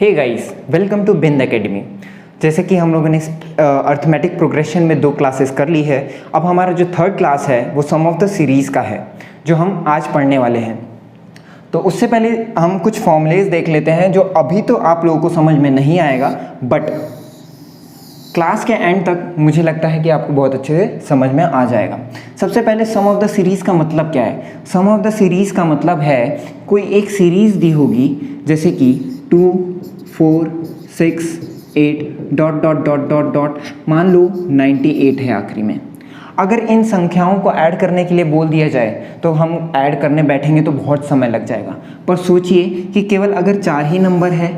Hey guys, welcome to Bind academy. जैसे कि हम लोगों ने अर्थमेटिक प्रोग्रेशन में 2 क्लासेस कर ली है। अब हमारा जो 3rd क्लास है वो सम ऑफ द सीरीज़ का है जो हम आज पढ़ने वाले हैं। तो उससे पहले हम कुछ फॉर्मूलेज देख लेते हैं जो अभी तो आप लोगों को समझ में नहीं आएगा, बट क्लास के एंड तक मुझे लगता है कि आपको बहुत अच्छे से समझ में आ जाएगा। सबसे पहले सम ऑफ द सीरीज़ का मतलब क्या है? सम ऑफ द सीरीज़ का मतलब है कोई एक सीरीज़ दी होगी, जैसे कि 2, 4, 6, 8 dot dot dot dot dot, मान लो 98 है आखिरी में। अगर इन संख्याओं को ऐड करने के लिए बोल दिया जाए तो हम ऐड करने बैठेंगे तो बहुत समय लग जाएगा। पर सोचिए कि केवल अगर 4 ही नंबर है,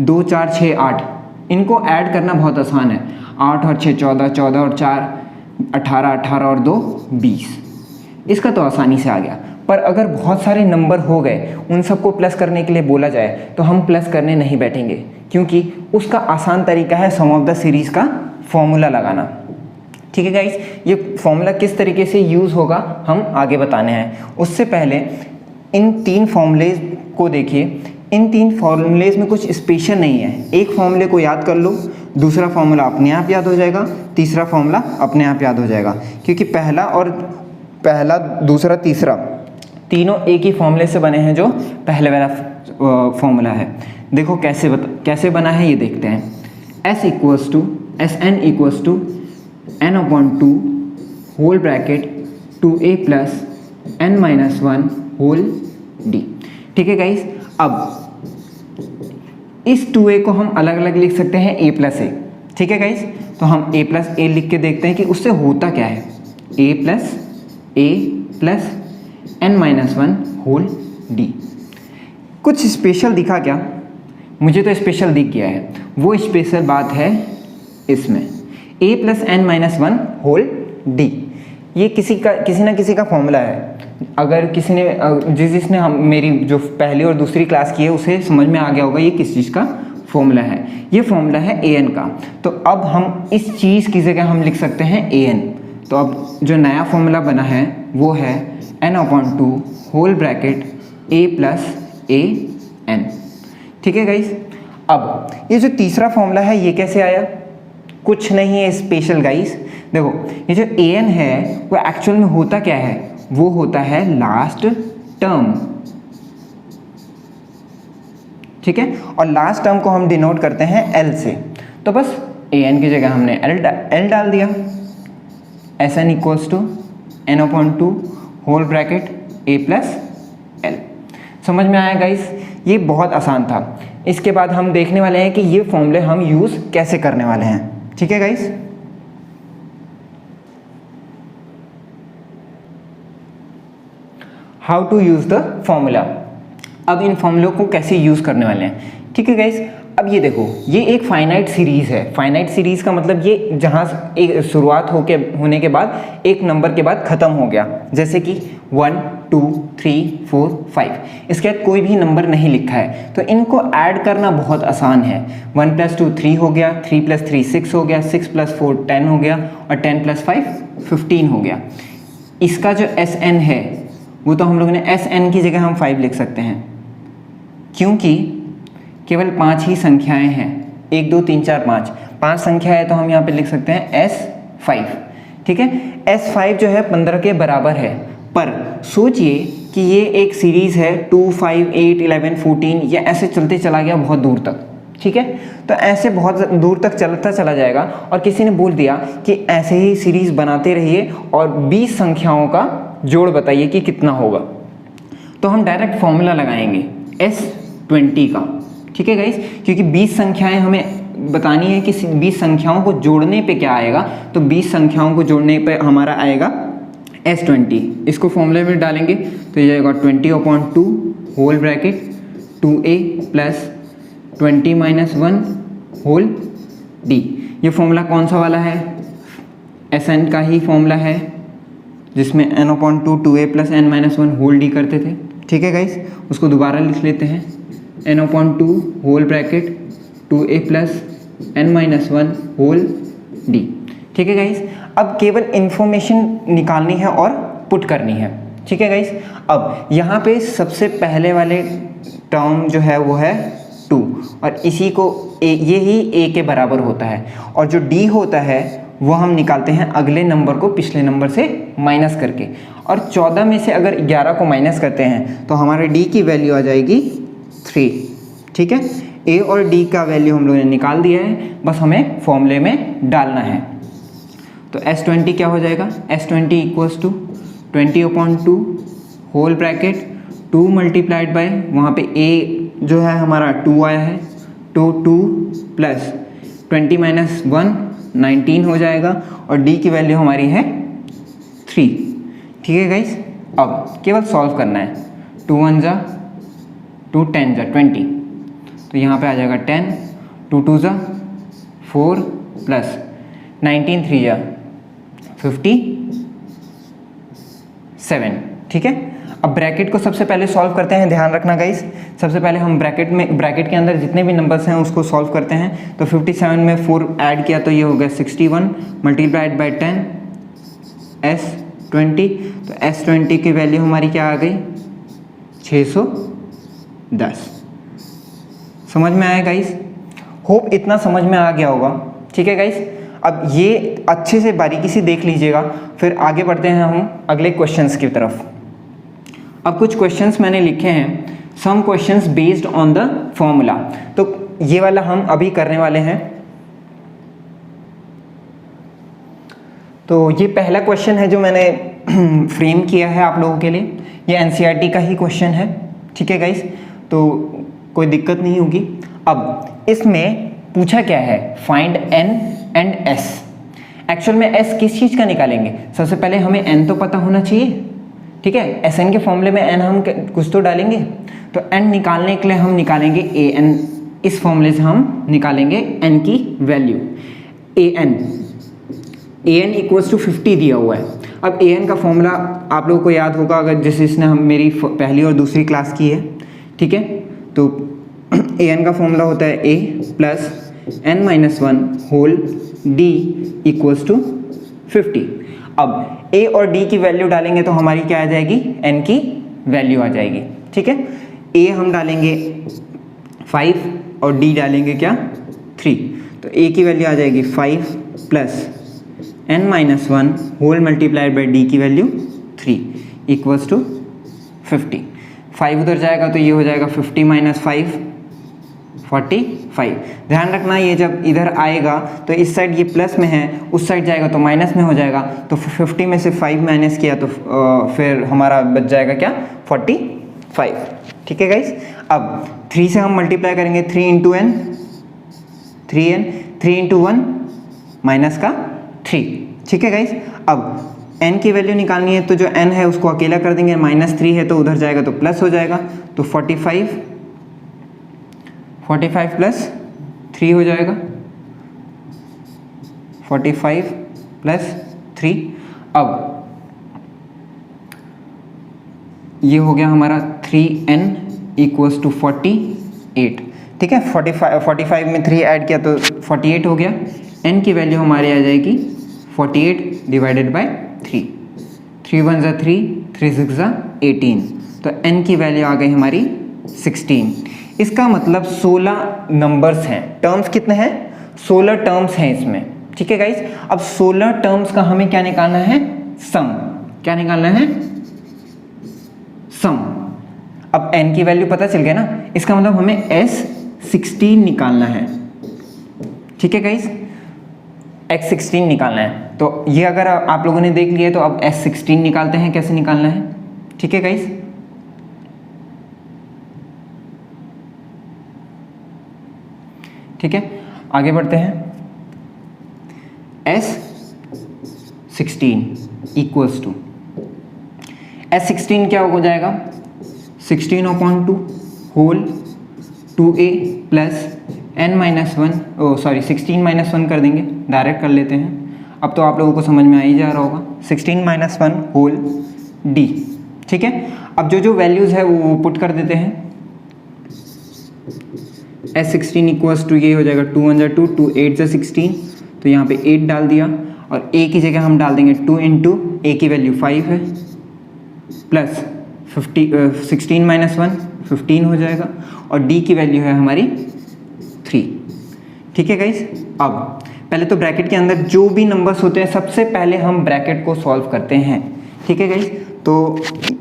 2, 4, 6, 8, इनको ऐड करना बहुत आसान है। 8 और 6 14, 14 और 4 18, 18 और 2 20, इसका तो आसानी से आ गया। पर अगर बहुत सारे नंबर हो गए, उन सबको प्लस करने के लिए बोला जाए तो हम प्लस करने नहीं बैठेंगे, क्योंकि उसका आसान तरीका है सम ऑफ द सीरीज़ का फॉर्मूला लगाना। ठीक है गाइस, ये फॉर्मूला किस तरीके से यूज़ होगा हम आगे बताने हैं। उससे पहले इन 3 फॉर्मूलेज को देखिए। इन 3 फॉर्मूलेज में कुछ स्पेशल नहीं है। एक फॉर्मूले को याद कर लो, दूसरा फॉर्मूला अपने आप याद हो जाएगा, तीसरा फॉर्मूला अपने आप याद हो जाएगा, क्योंकि पहला दूसरा तीसरा तीनों एक ही फॉर्मूले से बने हैं जो पहले वाला फॉर्मूला है। देखो कैसे बना है ये देखते हैं। Sn equals to n/2 whole bracket 2a plus n-1 whole d। ठीक है गाइस, अब इस 2a को हम अलग अलग लिख सकते हैं a प्लस a। ठीक है गाइस, तो हम a प्लस a लिख के देखते हैं कि उससे होता क्या है। a plus n-1 whole d। कुछ स्पेशल दिखा क्या? मुझे तो स्पेशल दिख गया है। वो स्पेशल बात है इसमें a plus n-1 whole d। ये किसी ना किसी का फॉर्मूला है। अगर किसी ने जिसने हम मेरी जो पहली और दूसरी क्लास की है उसे समझ में आ गया होगा ये किस चीज़ का फॉर्मूला है। ये फॉर्मूला है an का। तो अब हम इस चीज़ की जगह हम लिख सकते हैं an। तो अब जो नया फॉर्मूला बना है वो है n/2 whole bracket a plus an। ठीक है गाइस, अब ये जो तीसरा फॉर्मूला है ये कैसे आया? कुछ नहीं है स्पेशल गाइस। देखो ये जो an है वो एक्चुअल में होता क्या है? वो होता है लास्ट टर्म। ठीक है, और लास्ट टर्म को हम डिनोट करते हैं l से। तो बस an की जगह हमने l डाल दिया। Sn equals to n/2 whole bracket a plus l। समझ में आया गाइस? ये बहुत आसान था। इसके बाद हम देखने वाले हैं कि ये फॉर्मूले हम यूज़ कैसे करने वाले हैं। ठीक है guys, how to use the formula. अब इन फॉर्मूलों को कैसे यूज़ करने वाले हैं। ठीक है गाइस, अब ये देखो, ये एक फाइनाइट सीरीज़ है। फाइनाइट सीरीज़ का मतलब ये जहाँ एक शुरुआत होने के बाद एक नंबर के बाद ख़त्म हो गया, जैसे कि 1, 2, 3, 4, 5। इसके बाद कोई भी नंबर नहीं लिखा है, तो इनको ऐड करना बहुत आसान है। 1 + 2 3 हो गया, 3 + 3 6 हो गया, 6 + 4 10 हो गया, और 10 + 5 15 हो गया। इसका जो Sn है वो तो हम लोगों ने Sn की जगह हम 5 लिख सकते हैं, क्योंकि केवल 5 ही संख्याएं हैं। 1 2 3 4 5 संख्या है, तो हम यहाँ पे लिख सकते हैं S5। ठीक है, S5 जो है 15 के बराबर है। पर सोचिए कि ये एक सीरीज़ है 2, 5, 8, 11, 14, ये ऐसे चलते चला गया बहुत दूर तक। ठीक है, तो ऐसे बहुत दूर तक चलता चला जाएगा, और किसी ने बोल दिया कि ऐसे ही सीरीज़ बनाते रहिए और 20 संख्याओं का जोड़ बताइए कि कितना होगा। तो हम डायरेक्ट फॉर्मूला लगाएंगे S20 का। ठीक है गाइस, क्योंकि 20 संख्याएं हमें बतानी है कि 20 संख्याओं को जोड़ने पे क्या आएगा। तो 20 संख्याओं को जोड़ने पे हमारा आएगा S20। इसको फॉर्मूले में डालेंगे तो ये आएगा 20/2 whole bracket 2a plus 20-1 whole d। ये फॉर्मूला कौन सा वाला है? Sn का ही फॉर्मूला है, जिसमें n/2 2a plus n-1 whole d करते थे। ठीक है गाइस, उसको दोबारा लिख लेते हैं। n/2 whole bracket 2a plus n-1 whole d। ठीक है गाइस, अब केवल इंफॉर्मेशन निकालनी है और पुट करनी है। ठीक है गाइस, अब यहाँ पे सबसे पहले वाले टर्म जो है वो है 2 और इसी को ये ही a के बराबर होता है। और जो d होता है वो हम निकालते हैं अगले नंबर को पिछले नंबर से माइनस करके, और 14 में से अगर 11 को माइनस करते हैं तो हमारे d की वैल्यू आ जाएगी 3। ठीक है, a और d का वैल्यू हम लोगों ने निकाल दिया है, बस हमें फॉर्मूले में डालना है। तो S20 क्या हो जाएगा, S20 equals to 20/2 whole bracket 2 multiplied by, वहाँ पे a जो है हमारा 2 आया है, तो 2 प्लस 20 माइनस 1 19 हो जाएगा, और d की वैल्यू हमारी है 3। ठीक है गाइस, अब केवल सॉल्व करना है। 2 1 जा 2 10 जा 20, तो यहाँ पे आ जाएगा 10, 2 2 जा 4 प्लस 19 3 जा 57। ठीक है, अब ब्रैकेट को सबसे पहले सॉल्व करते हैं। ध्यान रखना गाइस, सबसे पहले हम ब्रैकेट के अंदर जितने भी नंबर्स हैं उसको सॉल्व करते हैं। तो 57 में 4 ऐड किया तो ये हो गया 61 मल्टीप्लाइड बाय 10 S20, तो S20 की वैल्यू हमारी क्या आ गई 610। समझ में आया गाइस, होप इतना समझ में आ गया होगा। ठीक है गाइस, अब ये अच्छे से बारीकी से देख लीजिएगा, फिर आगे बढ़ते हैं हम अगले क्वेश्चंस की तरफ। अब कुछ क्वेश्चंस मैंने लिखे हैं, some questions based on the formula, तो ये वाला हम अभी करने वाले हैं। तो ये पहला क्वेश्चन है जो मैंने फ्रेम किया है आप लोगों के लिए, ये एनसीईआरटी का ही क्वेश्चन है। ठीक है गाइस, तो कोई दिक्कत नहीं होगी। अब इसमें पूछा क्या है, find n and s। Actual में s किस चीज़ का निकालेंगे, सबसे पहले हमें n तो पता होना चाहिए। ठीक है, SN के फॉर्मूले में n हम कुछ तो डालेंगे, तो n निकालने के लिए हम निकालेंगे an। इस फॉर्मूले से हम निकालेंगे n की वैल्यू। an इक्वल्स टू 50 दिया हुआ है। अब an का फॉर्मूला आप लोगों को याद होगा, अगर जिसने हम मेरी पहली और दूसरी क्लास की है। ठीक है, तो an का फॉर्मूला होता है a plus n-1 whole d equals to 50। अब a और d की वैल्यू डालेंगे तो हमारी क्या आ जाएगी, n की वैल्यू आ जाएगी। ठीक है, a हम डालेंगे 5 और d डालेंगे क्या 3, तो a की वैल्यू आ जाएगी 5 plus n-1 whole multiplied by d की वैल्यू 3 इक्वल्स टू 50। 5 उधर जाएगा तो ये हो जाएगा 50 माइनस 5 45। ध्यान रखना, ये जब इधर आएगा तो इस साइड ये प्लस में है, उस साइड जाएगा तो माइनस में हो जाएगा। तो 50 में से 5 माइनस किया तो फिर हमारा बच जाएगा क्या 45। ठीक है गाइस, अब 3 से हम मल्टीप्लाई करेंगे, 3 into n 3n, 3 into 1 minus का 3। ठीक है गाइस, अब n की वैल्यू निकालनी है, तो जो n है उसको अकेला कर देंगे, -3 है तो उधर जाएगा तो प्लस हो जाएगा, तो 45 प्लस 3 हो जाएगा, 45 प्लस 3। अब ये हो गया हमारा 3n इक्वल्स टू 48। ठीक है, 45 में 3 ऐड किया तो 48 हो गया। n की वैल्यू हमारी आ जाएगी 48 डिवाइडेड बाय 3। 3 1 ज़ा 3, 3 6 ज़ा 18, तो n की वैल्यू आ गई हमारी 16। इसका मतलब 16 नंबर्स हैं। टर्म्स कितने हैं, 16 टर्म्स हैं इसमें। ठीक है गाइस, अब 16 टर्म्स का हमें क्या निकालना है, सम। क्या निकालना है, सम। अब n की वैल्यू पता चल गया ना, इसका मतलब हमें S16 निकालना है। ठीक है गाइस, x16 निकालना है। तो ये अगर आप लोगों ने देख लिया तो अब S16 निकालते हैं, कैसे निकालना है। ठीक है गाइस, ठीक है, आगे बढ़ते हैं। S16 इक्वल्स टू, S16 क्या हो जाएगा 16/2 होल 2a प्लस n-1, 16 - 1 कर देंगे, डायरेक्ट कर लेते हैं। अब तो आप लोगों को समझ में आ ही जा रहा होगा, 16 - 1 होल d। ठीक है, अब जो वैल्यूज़ है वो पुट कर देते हैं। S16 इक्वल्स टू ये हो जाएगा 2 1 ज़ा 2, 2 8 ज़ा 16, तो यहाँ पे 8 डाल दिया, और a की जगह हम डाल देंगे 2 इंटू a की वैल्यू 5 है, प्लस 16 - 1 15 हो जाएगा और डी की वैल्यू है हमारी 3। ठीक है गाइस, अब पहले तो ब्रैकेट के अंदर जो भी नंबर्स होते हैं सबसे पहले हम ब्रैकेट को सॉल्व करते हैं। ठीक है गाइस, तो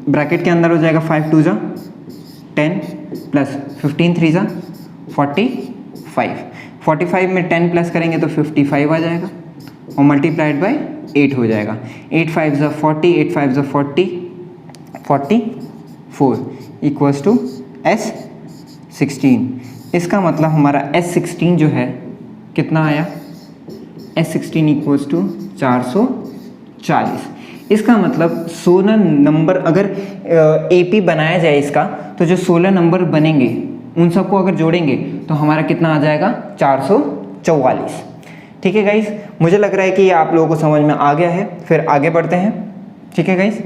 ब्रैकेट के अंदर हो जाएगा 5 2 10 प्लस 15 3 45। 45 में 10 प्लस करेंगे तो 55 आ जाएगा और मल्टीप्लाइड बाय 8 हो जाएगा। 8 5 40, 8 5 40, 44 इक्वल्स टू S16। इसका मतलब हमारा S16 जो है कितना आया, S16 इक्वल्स टू 440। इसका मतलब 16 नंबर अगर AP बनाया जाए इसका, तो जो 16 नंबर बनेंगे उन सबको अगर जोड़ेंगे तो हमारा कितना आ जाएगा, 444। ठीक है गाइस, मुझे लग रहा है कि ये आप लोगों को समझ में आ गया है। फिर आगे बढ़ते हैं। ठीक है गाइस,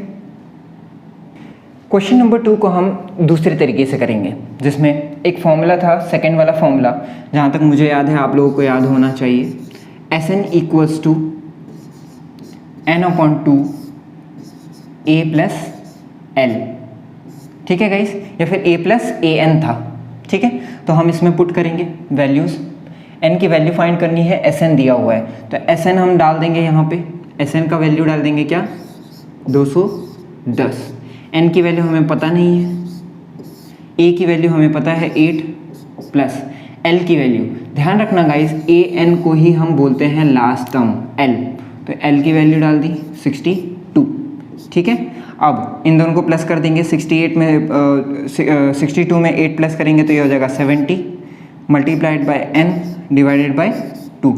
क्वेश्चन नंबर 2 को हम दूसरे तरीके से करेंगे, जिसमें एक फॉर्मूला था, सेकंड वाला फॉर्मूला जहाँ तक मुझे याद है आप लोगों को याद होना चाहिए, Sn equals to n/2 a plus l। ठीक है गाइस, या फिर a प्लस an था। ठीक है, तो हम इसमें पुट करेंगे वैल्यूज़। n की वैल्यू फाइंड करनी है, Sn दिया हुआ है तो Sn हम डाल देंगे यहाँ पे। Sn का वैल्यू डाल देंगे क्या, 210। n की वैल्यू हमें पता नहीं है, a की वैल्यू हमें पता है 8 प्लस l की वैल्यू, ध्यान रखना गाइस an को ही हम बोलते हैं लास्ट टर्म l, तो l की वैल्यू डाल दी 62। ठीक है, अब इन दोनों को प्लस कर देंगे। 62 में 8 प्लस करेंगे तो ये हो जाएगा 70 multiplied by n divided by 2।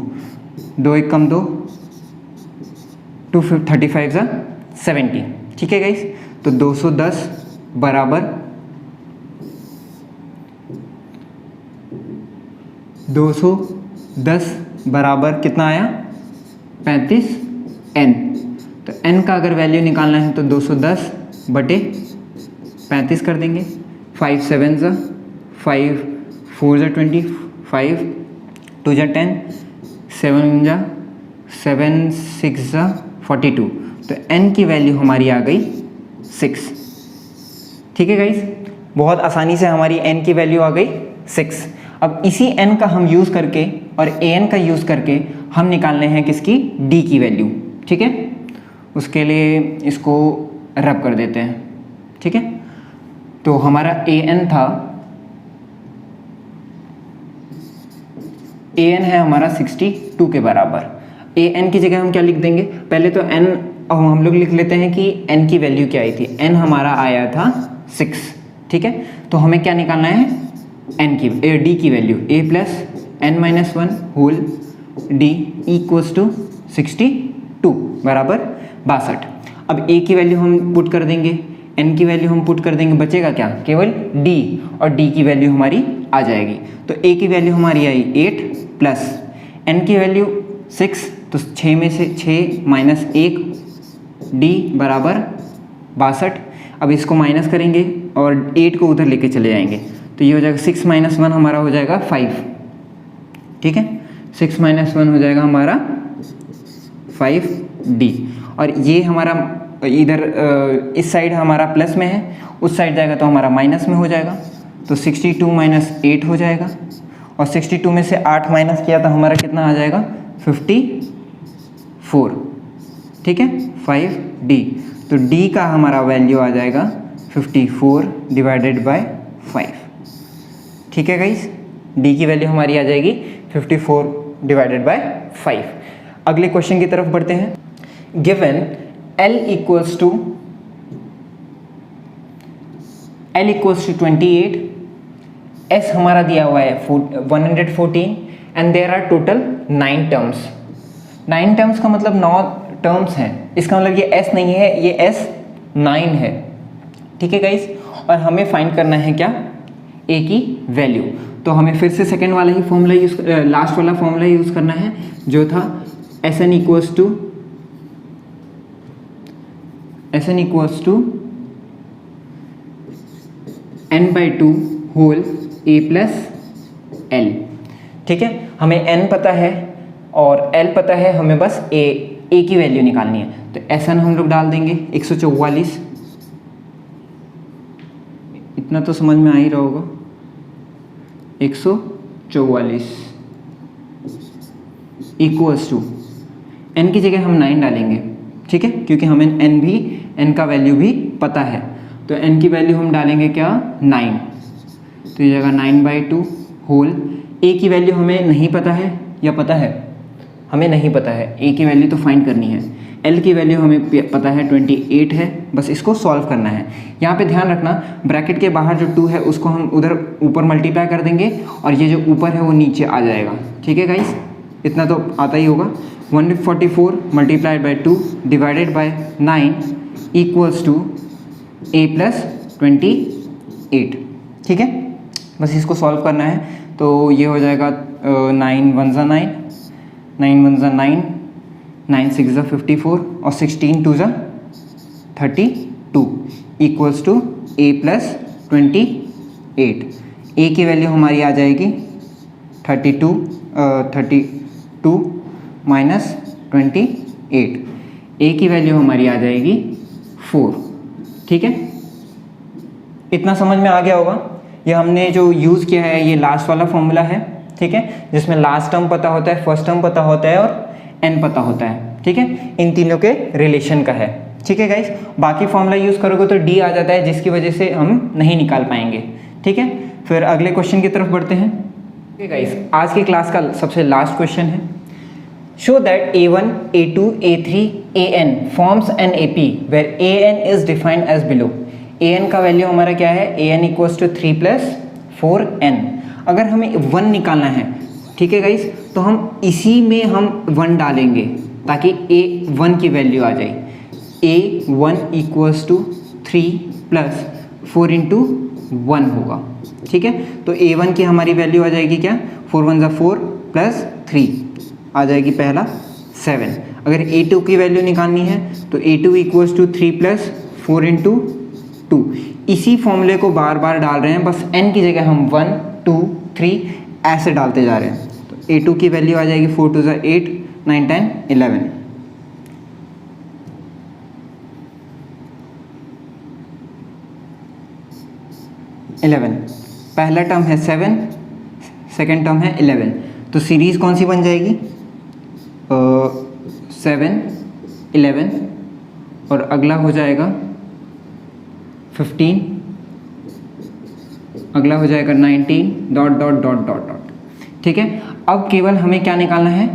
2 1 कम 2, 2 35 70। ठीक है गाइस, तो 210 बराबर 210 बराबर कितना आया, 35n। तो n का अगर वैल्यू निकालना है तो 210 बटे 35 कर देंगे। 5 7 5 4 20, 5 2 10, 7 7 6 42। तो n की वैल्यू हमारी आ गई 6। ठीक है गाइस, बहुत आसानी से हमारी n की वैल्यू आ गई 6। अब इसी n का हम यूज़ करके और an का यूज़ करके हम निकालने हैं किसकी, d की वैल्यू। ठीक है, उसके लिए इसको रब कर देते हैं। ठीक है, तो हमारा an था, an है हमारा 62 के बराबर। an की जगह हम क्या लिख देंगे, पहले तो n हम लोग लिख लेते हैं कि n की वैल्यू क्या आई थी। n हमारा आया था 6। ठीक है, तो हमें क्या निकालना है, n की d की value, a plus n minus 1 whole d equals to 62 बराबर 62। अब a की वैल्यू हम पुट कर देंगे, n की वैल्यू हम पुट कर देंगे, बचेगा क्या, केवल d, और d की वैल्यू हमारी आ जाएगी। तो a की वैल्यू हमारी आई 8 प्लस n की वैल्यू 6, तो 6 में से 6 माइनस 1 d बराबर 62। अब इसको माइनस करेंगे और 8 को उधर लेके चले जाएंगे तो ये हो जाएगा 6 माइनस 1 हमारा हो जाएगा 5। ठीक है, 6 माइनस 1 हो जाएगा हमारा 5d, और ये हमारा इधर इस साइड हमारा प्लस में है, उस साइड जाएगा तो हमारा माइनस में हो जाएगा। तो 62 माइनस 8 हो जाएगा, और 62 में से 8 माइनस किया तो हमारा कितना आ जाएगा, 54। ठीक है, 5d, तो d का हमारा वैल्यू आ जाएगा 54 डिवाइडेड बाय 5। ठीक है गाइस, d की वैल्यू हमारी आ जाएगी 54 डिवाइडेड बाय 5। अगले क्वेश्चन की तरफ बढ़ते हैं। Given l equals to 28, s हमारा दिया हुआ है 114 and there are total 9 terms. 9 terms का मतलब 9 टर्म्स हैं, इसका मतलब ये s नहीं है, ये s9 है। ठीक है गाइस, और हमें फाइंड करना है क्या, a की वैल्यू। तो हमें फिर से सेकेंड वाला ही फॉर्मूला लास्ट वाला फॉर्मूला यूज़ करना है, जो था Sn equals to n/2 whole a plus l। ठीक है, हमें n पता है और l पता है, हमें बस a की वैल्यू निकालनी है। तो Sn हम लोग डाल देंगे 144 इतना तो समझ में आ ही रहा होगा। 144 इक्वल्स टू n की जगह हम 9 डालेंगे, ठीक है, क्योंकि हमें n का वैल्यू भी पता है। तो n की वैल्यू हम डालेंगे क्या, 9। तो ये जगह 9/2 होल। a की वैल्यू हमें नहीं पता है या पता है, हमें नहीं पता है। a की वैल्यू तो फाइंड करनी है। l की वैल्यू हमें पता है 28 है, बस इसको सॉल्व करना है। यहाँ पे ध्यान रखना, ब्रैकेट के बाहर जो 2 है उसको हम उधर ऊपर मल्टीप्लाई कर देंगे और ये जो ऊपर है वो नीचे आ जाएगा, ठीक है गाइस, इतना तो आता ही होगा। 144 multiplied by 2 divided by 9 equals to a plus 28, ठीक है, बस इसको सॉल्व करना है। तो ये हो जाएगा 9 1 ज़ा 9, 9 1 ज़ा 9, 9 6 ज़ा 54 और 16 2 ज़ा 32 equals to a plus 28। a की वैल्यू हमारी आ जाएगी 32 माइनस 28, a की वैल्यू हमारी आ जाएगी 4, ठीक है। इतना समझ में आ गया होगा। ये हमने जो यूज़ किया है ये लास्ट वाला फॉर्मूला है, ठीक है, जिसमें लास्ट टर्म पता होता है, फर्स्ट टर्म पता होता है और n पता होता है, ठीक है, इन तीनों के रिलेशन का है, ठीक है गाइस। बाकी फॉर्मूला यूज़ करोगे तो d आ जाता है, जिसकी वजह से हम नहीं निकाल पाएंगे, ठीक है। फिर अगले क्वेश्चन की तरफ बढ़ते हैं, ठीक है गाइस। आज की क्लास का सबसे लास्ट क्वेश्चन है, show that a1 a2 a3 an forms an AP where an is defined as below. an का वैल्यू हमारा क्या है, an इक्वल्स टू 3 + 4n। अगर हमें 1 निकालना है, ठीक है गाइस, तो हम इसी में हम 1 डालेंगे ताकि a1 की वैल्यू आ जाए। a1 इक्वल्स टू 3 + 4 × 1 होगा, ठीक है। तो a1 की हमारी वैल्यू आ जाएगी क्या, 4 1 ज़ा 4 + 3 आ जाएगी पहला 7। अगर a2 की वैल्यू निकालनी है तो a2 इक्वल्स टू 3 + 4 × 2। इसी फॉर्मूले को बार बार डाल रहे हैं, बस n की जगह हम 1 2 3 ऐसे डालते जा रहे हैं। तो a2 की वैल्यू आ जाएगी 4 2 ज़ा 8 9 10 11। पहला टर्म है 7, सेकेंड टर्म है 11, तो सीरीज़ कौन सी बन जाएगी, 7 11 और अगला हो जाएगा 15, अगला हो जाएगा 19 ... ठीक है। अब केवल हमें क्या निकालना है,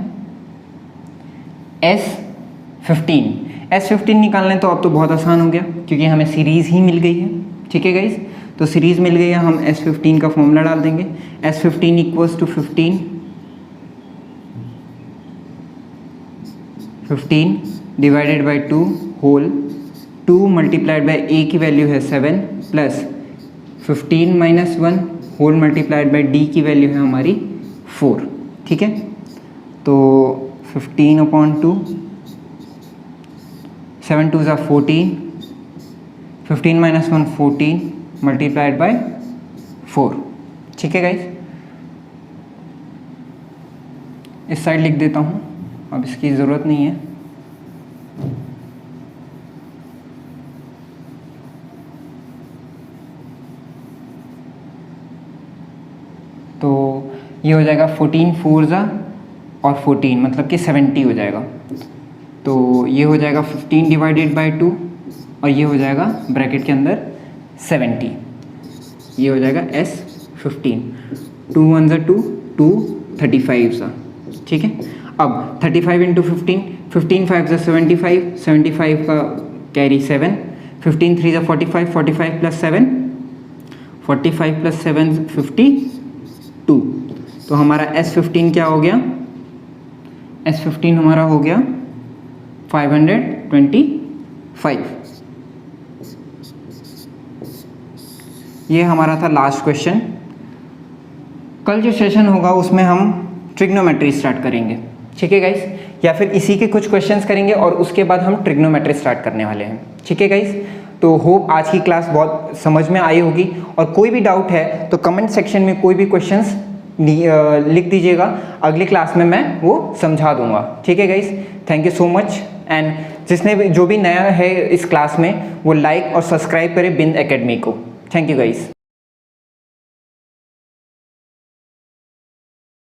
S15 निकालना है। तो अब तो बहुत आसान हो गया क्योंकि हमें सीरीज़ ही मिल गई है, ठीक है गाइस। तो सीरीज़ मिल गई है, हम S15 का फॉर्मूला डाल देंगे। S15 equals to 15 divided by 2 whole 2 multiplied by a की वैल्यू है 7 plus 15 - 1 whole multiplied by d की वैल्यू है हमारी 4, ठीक है। तो 15/2 7 2 ज़ा 14 15 - 1 14 मल्टीप्लाइड बाई 4, ठीक है गाइस। इस साइड लिख देता हूँ, अब इसकी ज़रूरत नहीं है। तो ये हो जाएगा 14 4 ज़ा और 14 मतलब कि 70 हो जाएगा। तो ये हो जाएगा 15 डिवाइडेड बाई 2 और ये हो जाएगा ब्रैकेट के अंदर 70, ये हो जाएगा S15। 2 1 ज़ा 2 2 35 ज़ा, ठीक है। अब 35 × 15 15 5 ज़ा 75 75 का कैरी 7 15 3 ज़ा 45 45 + 7 45 + 7 52। तो हमारा S15 क्या हो गया, S15 हमारा हो गया 525। ये हमारा था लास्ट क्वेश्चन। कल जो सेशन होगा उसमें हम ट्रिग्नोमेट्री स्टार्ट करेंगे, ठीक है गाइस, या फिर इसी के कुछ क्वेश्चंस करेंगे और उसके बाद हम ट्रिग्नोमेट्री स्टार्ट करने वाले हैं, ठीक है गाइस। तो होप आज की क्लास बहुत समझ में आई होगी, और कोई भी डाउट है तो कमेंट सेक्शन में कोई भी क्वेश्चंस लिख दीजिएगा, अगली क्लास में मैं वो समझा दूंगा, ठीक है guys. Thank you so much. And जिसने भी जो भी नया है इस क्लास में वो लाइक और सब्सक्राइब करे बिंद एकेडमी को। Thank you guys.